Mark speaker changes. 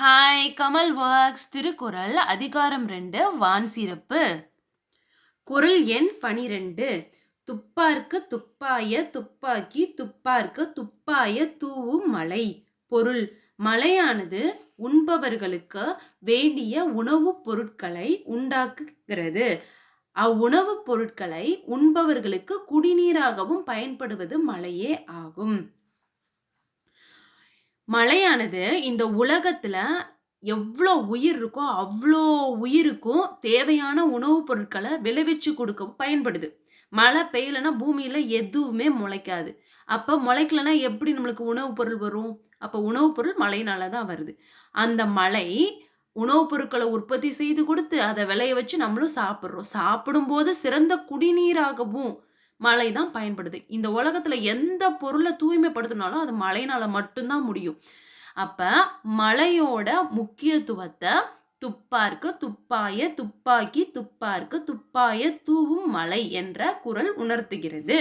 Speaker 1: Hi Kamal works Thirukkural அதிகாரம் 2 வான் சிறப்பு. குறள் எண் 12. துப்பார்க்கு துப்பாய துப்பாக்கி துப்பார்க்கு துப்பாய தூவும் மழை. பொருள்: மழையானது உண்பவர்களுக்கு வேண்டிய உணவுப் பொருட்களை உண்டாக்குகிறது. அவ்வுணவுப் பொருட்களை உண்பவர்களுக்கு குடிநீராகவும் பயன்படுவது மழையே ஆகும். மழையானது இந்த உலகத்துல எவ்வளோ உயிர் இருக்கோ அவ்வளோ உயிருக்கும் தேவையான உணவுப் பொருட்களை விளைவிச்சு கொடுக்க பயன்படுது. மழை பெய்யலைன்னா பூமியில எதுவுமே முளைக்காது. அப்ப முளைக்கலன்னா எப்படி நம்மளுக்கு உணவுப் பொருள் வரும்? அப்ப உணவுப் பொருள் மழையினால தான் வருது. அந்த மழை உணவுப் பொருட்களை உற்பத்தி செய்து கொடுத்து அதை விளைய வச்சு நம்மளும் சாப்பிட்றோம். சாப்பிடும்போது சிறந்த குடிநீராகவும் மழை தான் பயன்படுது. இந்த உலகத்துல எந்த பொருளை தூய்மைப்படுத்தினாலும் அது மழையினால மட்டும்தான் முடியும். அப்ப மழையோட முக்கியத்துவத்தை துப்பார்க்கு துப்பாய துப்பாக்கி துப்பார்க்கு துப்பாய தூவும் மழை என்ற குறள் உணர்த்துகிறது.